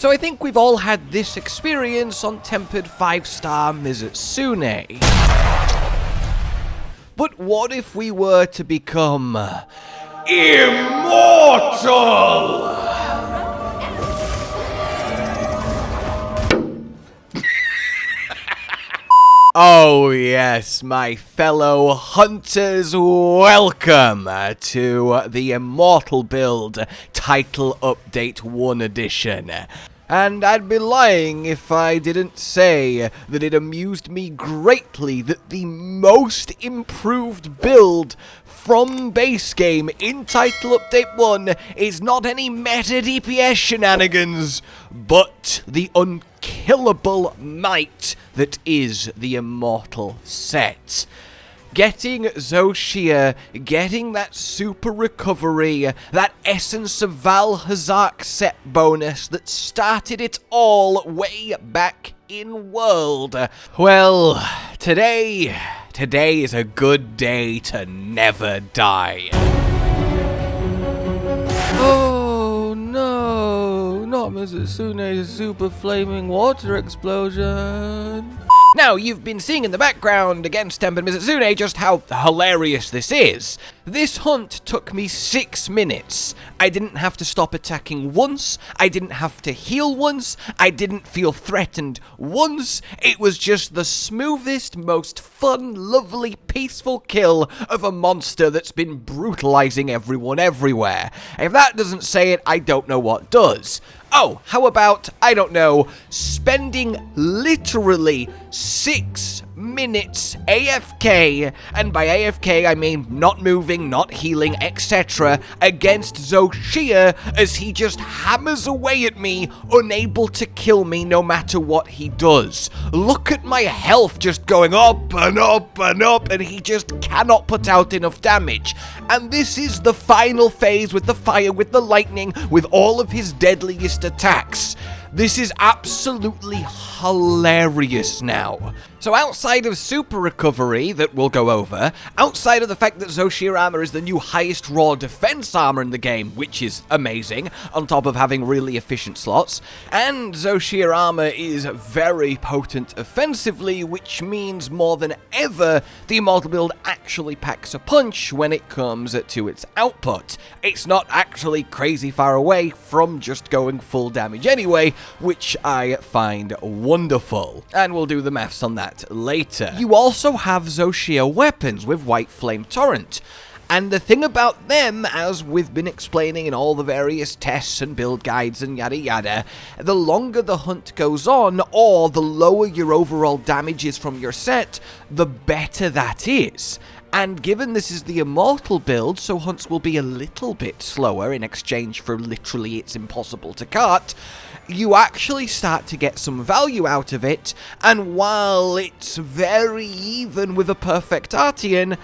So I think we've all had this experience on tempered 5-star Mizitsune. But what if we were to become immortal? Oh yes, my fellow hunters, welcome to the Immortal Build Title Update 1 Edition. And I'd be lying if I didn't say that it amused me greatly that the most improved build from base game in Title Update 1 is not any meta DPS shenanigans, but the unkillable might that is the Immortal Set. Getting Shia, getting that super recovery, that Essence of Valhazak set bonus that started it all way back in World. Well, today is a good day to never die. Oh no, not Mizitsune's super flaming water explosion. Now, you've been seeing in the background against Tempered Mizitsune just how hilarious this is. This hunt took me 6 minutes. I didn't have to stop attacking once, I didn't have to heal once, I didn't feel threatened once. It was just the smoothest, most fun, lovely, peaceful kill of a monster that's been brutalizing everyone everywhere. If that doesn't say it, I don't know what does. Oh, how about, I don't know, spending literally 6 minutes AFK, and by AFK I mean not moving, not healing, etc., against Shia as he just hammers away at me, unable to kill me no matter what he does. Look at my health just going up and up and up, and he just cannot put out enough damage. And this is the final phase with the fire, with the lightning, with all of his deadliest attacks. This is absolutely hilarious now. So outside of super recovery that we'll go over, outside of the fact that Shia armor is the new highest raw defense armor in the game, which is amazing, on top of having really efficient slots, and Shia armor is very potent offensively, which means more than ever the Immortal build actually packs a punch when it comes to its output. It's not actually crazy far away from just going full damage anyway, which I find wonderful. And we'll do the maths on that later. You also have Shia weapons with White Flame Torrent. And the thing about them, as we've been explaining in all the various tests and build guides and yada yada, the longer the hunt goes on, or the lower your overall damage is from your set, the better that is. And given this is the Immortal build, so hunts will be a little bit slower in exchange for literally it's impossible to cut, you actually start to get some value out of it, and while it's very even with a perfect Artian,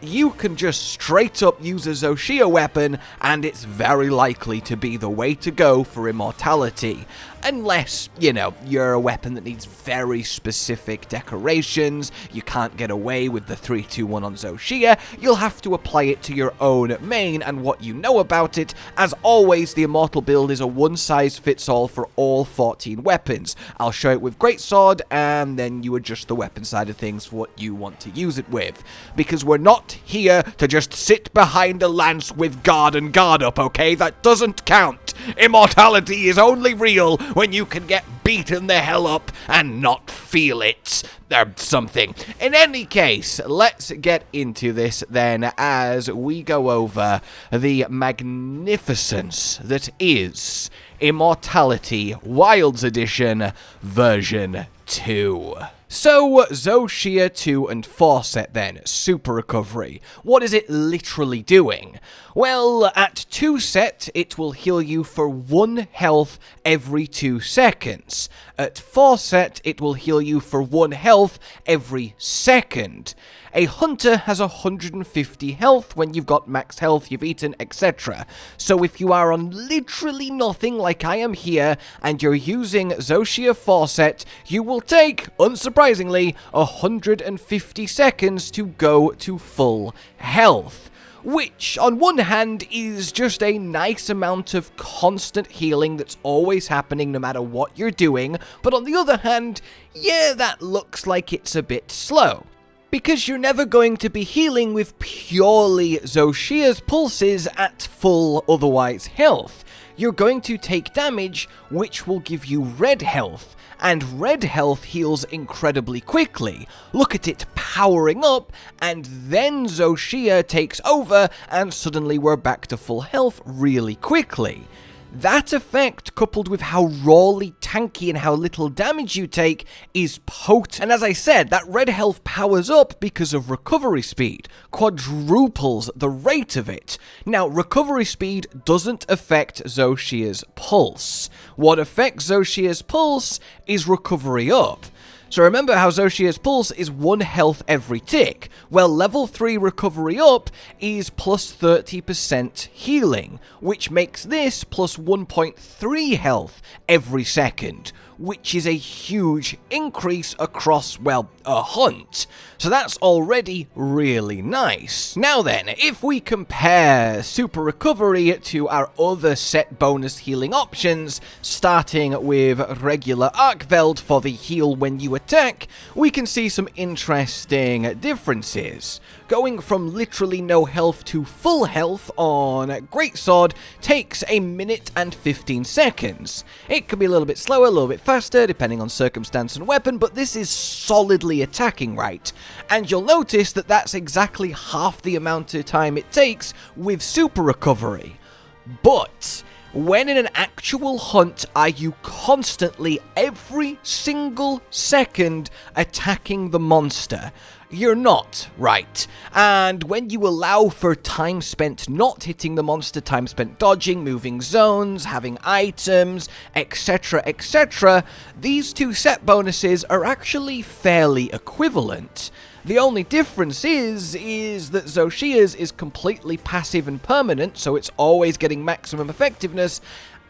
you can just straight up use a Shia weapon, and it's very likely to be the way to go for Immortality. Unless, you know, you're a weapon that needs very specific decorations, you can't get away with the 3-2-1 on Shia, you'll have to apply it to your own main and what you know about it. As always, the Immortal build is a one-size-fits-all for all 14 weapons. I'll show it with Greatsword, and then you adjust the weapon side of things for what you want to use it with. Because we're not here to just sit behind a lance with guard and guard up, okay? That doesn't count. Immortality is only real when you can get beaten the hell up and not feel it, or something. In any case, let's get into this then as we go over the magnificence that is Immortality Wilds Edition version 2. So, Shia 2 and 4 set then, super recovery. What is it literally doing? Well, at 2 set, it will heal you for 1 health every 2 seconds. At 4 set, it will heal you for 1 health every second. A hunter has 150 health when you've got max health, you've eaten, etc. So if you are on literally nothing like I am here, and you're using Shia 4 set, you will take, unsurprisingly, 150 seconds to go to full health. which on one hand is just a nice amount of constant healing that's always happening no matter what you're doing, but on the other hand, yeah, that looks like it's a bit slow. Because you're never going to be healing with purely Zoshia's pulses at full otherwise health. You're going to take damage, which will give you red health, and red health heals incredibly quickly. Look at it powering up, and then Zoshia takes over, and suddenly we're back to full health really quickly. That effect, coupled with how rawly tanky and how little damage you take, is potent. And as I said, that red health powers up because of recovery speed, quadruples the rate of it. Now, recovery speed doesn't affect Zoshia's pulse. What affects Zoshia's pulse is recovery up. So remember how Zoshia's pulse is 1 health every tick. Well, level 3 recovery up is plus 30% healing, which makes this plus 1.3 health every second, which is a huge increase across, well, a hunt. So that's already really nice. Now then, if we compare super recovery to our other set bonus healing options, starting with regular Arkveld for the heal when you attack, we can see some interesting differences. Going from literally no health to full health on Greatsword takes a minute and 15 seconds. It can be a little bit slower, a little bit faster, depending on circumstance and weapon, but this is solidly attacking right. And you'll notice that that's exactly half the amount of time it takes with super recovery. But when in an actual hunt are you constantly, every single second, attacking the monster? You're not, right? And when you allow for time spent not hitting the monster, time spent dodging, moving zones, having items, etc, etc, these two set bonuses are actually fairly equivalent. The only difference is that Zoshia's is completely passive and permanent, so it's always getting maximum effectiveness,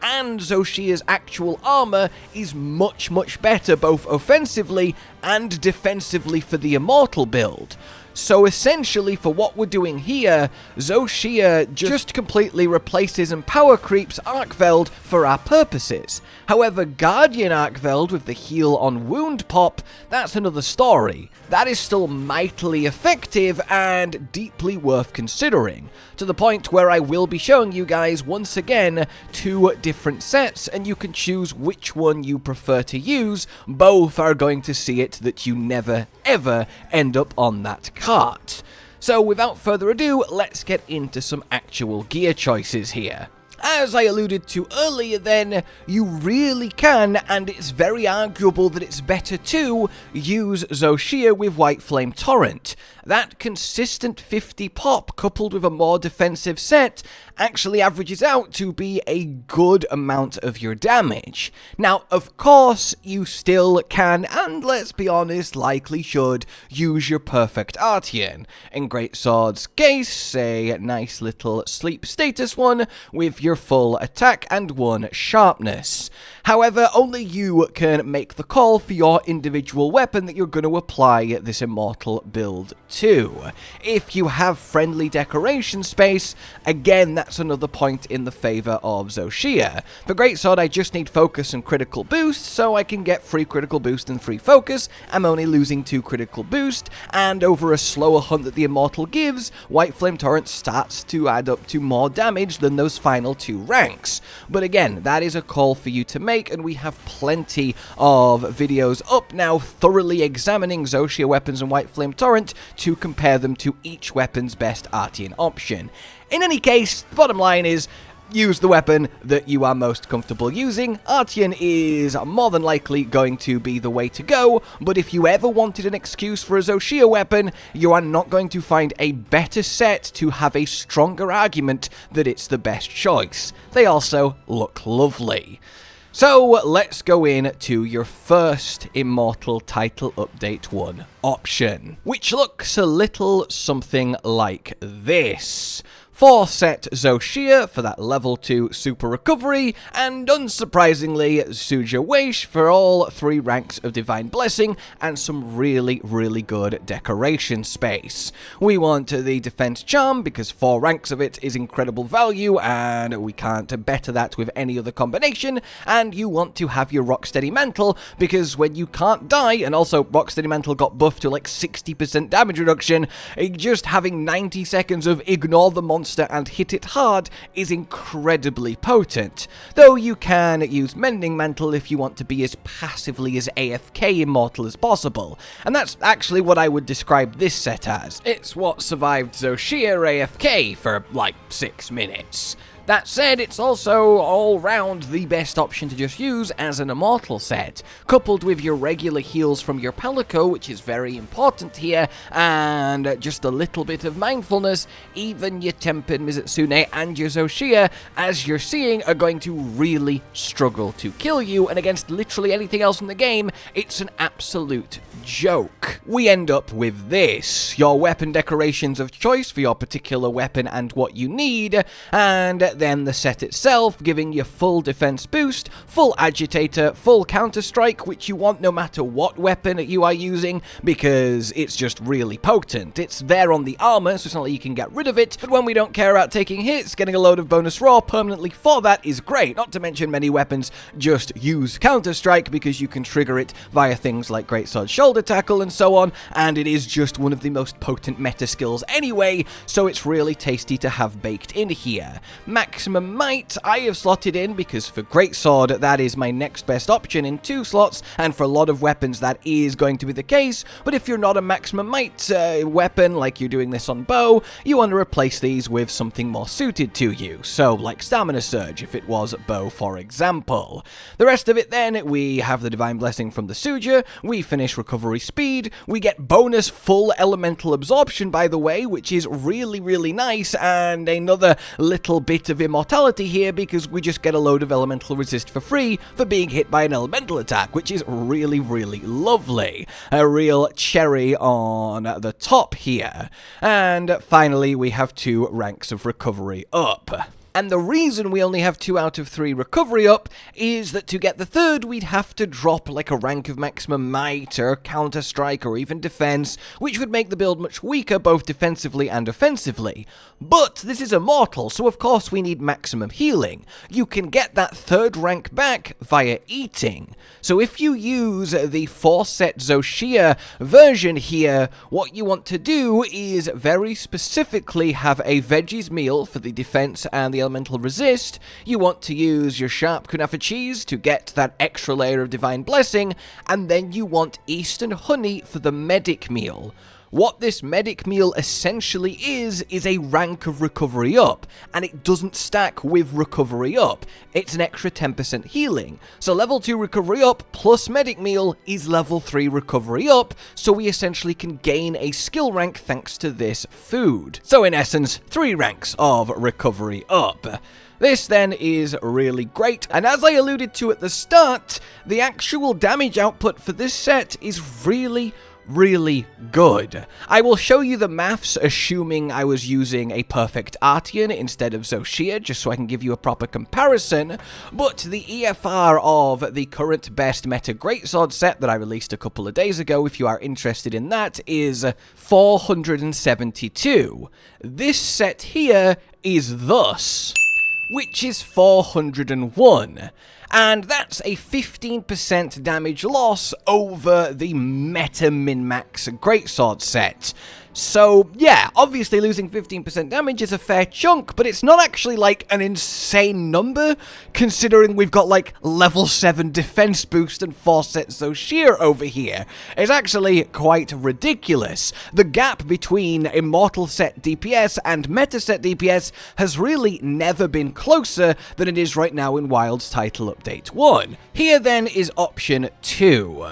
and Zoshia's actual armor is much, much better both offensively and defensively for the Immortal build. So essentially, for what we're doing here, Zoshia just completely replaces and power creeps Arkveld for our purposes. However, Guardian Arkveld with the heal on wound pop, that's another story. That is still mightily effective and deeply worth considering, to the point where I will be showing you guys once again 2 different sets, and you can choose which one you prefer to use. Both are going to see it that you never ever end up on that cart. So without further ado, let's get into some actual gear choices here. As I alluded to earlier then, you really can, and it's very arguable that it's better to, use Zoshia with White Flame Torrent. That consistent 50 pop coupled with a more defensive set actually averages out to be a good amount of your damage. Now, of course, you still can, and let's be honest, likely should, use your perfect Artian. In Greatsword's case, a nice little sleep status one with your full attack and 1 sharpness. However, only you can make the call for your individual weapon that you're going to apply this Immortal build to. If you have friendly decoration space, again, that's another point in the favor of Zoshia. For Greatsword, I just need focus and critical boost, so I can get free critical boost and free focus. I'm only losing 2 critical boost, and over a slower hunt that the Immortal gives, White Flame Torrent starts to add up to more damage than those final 2 ranks. But again, that is a call for you to make, and we have plenty of videos up now thoroughly examining Zoshia weapons and White Flame Torrent to compare them to each weapon's best Artian option. In any case, the bottom line is, use the weapon that you are most comfortable using. Artian is more than likely going to be the way to go, but if you ever wanted an excuse for a Zoshia weapon, you are not going to find a better set to have a stronger argument that it's the best choice. They also look lovely. So let's go into your first Immortal Title Update 1 option, which looks a little something like this. 4 set Shia for that level 2 super recovery, and unsurprisingly Suja Weish for all 3 ranks of Divine Blessing and some really good decoration space. We want the Defense Charm because 4 ranks of it is incredible value and we can't better that with any other combination, and you want to have your Rocksteady Mantle because when you can't die, and also Rocksteady Mantle got buffed to like 60% damage reduction, just having 90 seconds of ignore the monster and hit it hard is incredibly potent, though you can use Mending Mantle if you want to be as passively as AFK immortal as possible, and that's actually what I would describe this set as. It's what survived Shia AFK for like 6 minutes. That said, it's also all round the best option to just use as an Immortal set, coupled with your regular heals from your palico, which is very important here, and just a little bit of mindfulness. Even your Tempered Mizetsune and your Shia, as you're seeing, are going to really struggle to kill you, and against literally anything else in the game, it's an absolute joke. We end up with this, your weapon decorations of choice for your particular weapon and what you need, and then the set itself giving you full defense boost, full agitator, full counter strike, which you want no matter what weapon you are using because it's just really potent. It's there on the armor, so it's not like you can get rid of it, but when we don't care about taking hits, getting a load of bonus raw permanently for that is great. Not to mention many weapons just use counter strike because you can trigger it via things like Greatsword Shoulder Tackle and so on, and it is just one of the most potent meta skills anyway, so it's really tasty to have baked in here. Maximum Might I have slotted in because for Greatsword that is my next best option in 2 slots, and for a lot of weapons that is going to be the case, but if you're not a Maximum Might weapon like you're doing this on bow, you want to replace these with something more suited to you, so like Stamina Surge if it was bow for example. The rest of it then, we have the Divine Blessing from the Suja, we finish Recovery Speed, we get bonus full Elemental Absorption by the way, which is really nice, and another little bit of Immortality here because we just get a load of elemental resist for free for being hit by an elemental attack, which is really lovely. A real cherry on the top here. And finally we have 2 ranks of recovery up. And the reason we only have 2 out of 3 recovery up is that to get the 3rd, we'd have to drop like a rank of Maximum Might or Counter Strike or even Defense, which would make the build much weaker both defensively and offensively. But this is Immortal, so of course we need Maximum Healing. You can get that 3rd rank back via eating. So if you use the 4 set Shia version here, what you want to do is very specifically have a veggies meal for the defense and the elemental resist. You want to use your sharp kunafa cheese to get that extra layer of Divine Blessing, and then you want Eastern honey for the medic meal. What this medic meal essentially is a rank of recovery up, and it doesn't stack with recovery up. It's an extra 10% healing. So level 2 recovery up plus medic meal is level 3 recovery up, so we essentially can gain a skill rank thanks to this food. So in essence, 3 ranks of recovery up. This then is really great, and as I alluded to at the start, the actual damage output for this set is really good. I will show you the maths assuming I was using a perfect Artian instead of Shia, just so I can give you a proper comparison, but the EFR of the current best meta Greatsword set that I released a couple of days ago, if you are interested in that, is 472. This set here is thus, which is 401. And that's a 15% damage loss over the meta min-max Greatsword set. So, yeah, obviously losing 15% damage is a fair chunk, but it's not actually, like, an insane number, considering we've got, like, level 7 defense boost and 4 sets Shia over here. It's actually quite ridiculous. The gap between Immortal Set DPS and Meta Set DPS has really never been closer than it is right now in Wild's Title Update 1. Here, then, is option 2.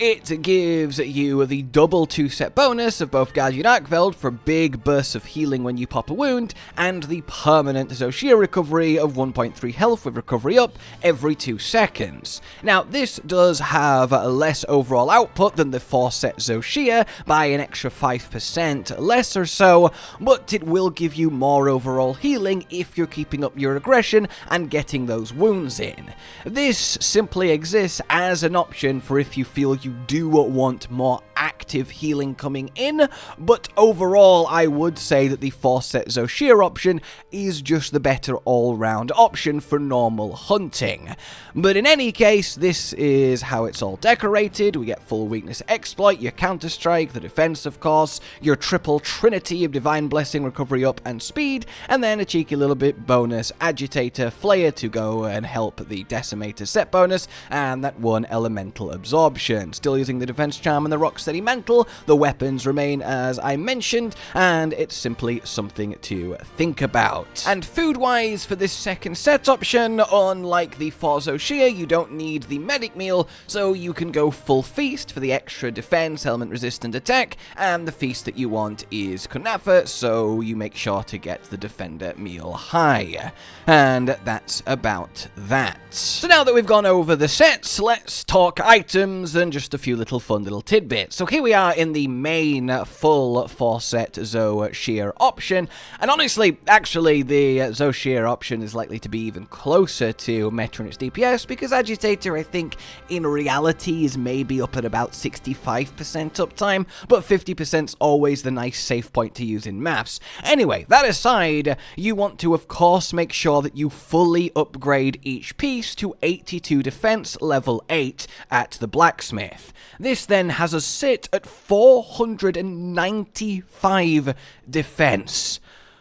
It gives you the double 2-set bonus of both G Arkveld for big bursts of healing when you pop a wound, and the permanent Shia recovery of 1.3 health with recovery up every 2 seconds. Now, this does have less overall output than the 4-set Shia by an extra 5% less or so, but it will give you more overall healing if you're keeping up your aggression and getting those wounds in. This simply exists as an option for if you feel you do want more active healing coming in, but overall I would say that the 4-set Shia option is just the better all-round option for normal hunting. But in any case, this is how it's all decorated. We get full weakness exploit, your counter-strike, the defense of course, your triple trinity of divine blessing, recovery up and speed, and then a cheeky little bit bonus agitator flayer to go and help the decimator set bonus, and that one elemental absorption. Still using the defense charm and the rocksteady mantle, the weapons remain as I mentioned, and it's simply something to think about. And food-wise, for this second set option, unlike the 4 Shia, you don't need the medic meal, so you can go full feast for the extra defense, element resistant attack, and the feast that you want is kunafa, so you make sure to get the defender meal high. And that's about that. So now that we've gone over the sets, let's talk items and just a few little fun little tidbits. So here we are in the main full 4-set Shia option, and honestly, actually, the Shia option is likely to be even closer to Meta in its DPS, because Agitator, I think, in reality is maybe up at about 65% uptime, but 50% is always the nice safe point to use in maths. Anyway, that aside, you want to, of course, make sure that you fully upgrade each piece to 82 defense level 8 at the blacksmith. This then has us sit at 495 defense,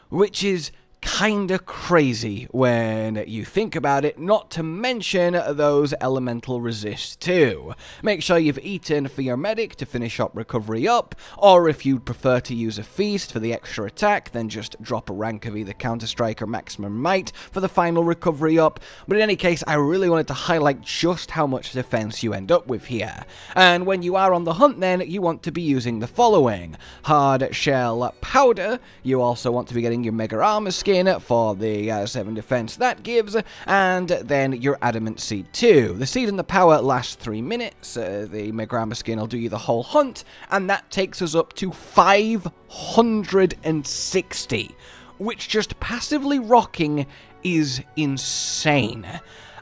which is kinda crazy when you think about it, not to mention those elemental resist too. Make sure you've eaten for your medic to finish up recovery up, or if you'd prefer to use a feast for the extra attack, then just drop a rank of either counter-strike or maximum might for the final recovery up. But in any case, I really wanted to highlight just how much defense you end up with here. And when you are on the hunt then, you want to be using the following: hard shell powder, you also want to be getting your mega armor skin for the 7 defense that gives, and then your adamant seed too. The seed and the power last 3 minutes, the mega armor skin will do you the whole hunt, and that takes us up to 560, which just passively rocking is insane.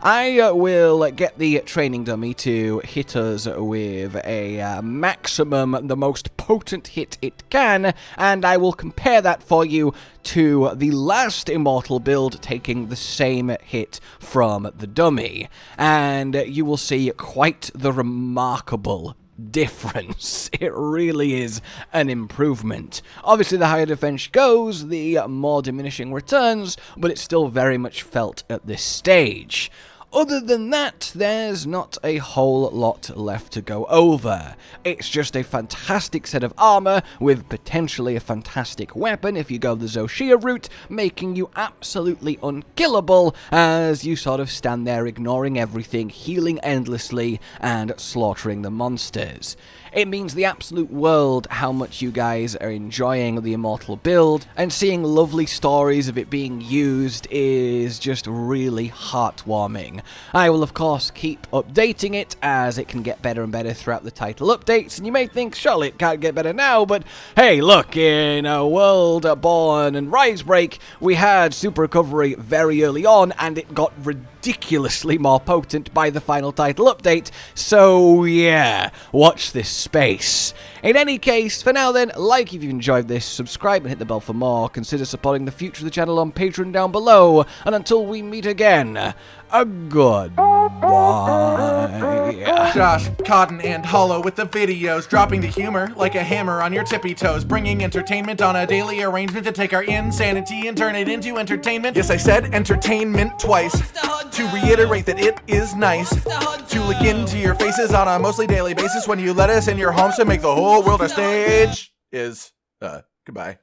I will get the training dummy to hit us with a maximum, the most potent hit it can, and I will compare that for you to the last Immortal build taking the same hit from the dummy, and you will see quite the remarkable difference. It really is an improvement. Obviously, the higher defense goes, the more diminishing returns, but it's still very much felt at this stage. Other than that, there's not a whole lot left to go over. It's just a fantastic set of armor with potentially a fantastic weapon if you go the Shia route, making you absolutely unkillable as you sort of stand there ignoring everything, healing endlessly, and slaughtering the monsters. It means the absolute world how much you guys are enjoying the Immortal build, and seeing lovely stories of it being used is just really heartwarming. I will of course keep updating it as it can get better and better throughout the title updates, and you may think, surely it can't get better now, but hey, look, in a World Born and Risebreak, we had super recovery very early on, and it got ridiculously more potent by the final title update, so yeah, watch this space. In any case, for now then, like if you enjoyed this, subscribe and hit the bell for more, consider supporting the future of the channel on Patreon down below, and until we meet again, a goodbye. Josh, Cotton, and Hollow with the videos, dropping the humor like a hammer on your tippy toes, bringing entertainment on a daily arrangement to take our insanity and turn it into entertainment. Yes, I said entertainment twice, to reiterate that it is nice to look into your faces on a mostly daily basis when you let us in your homes to make the whole world a stage. Goodbye.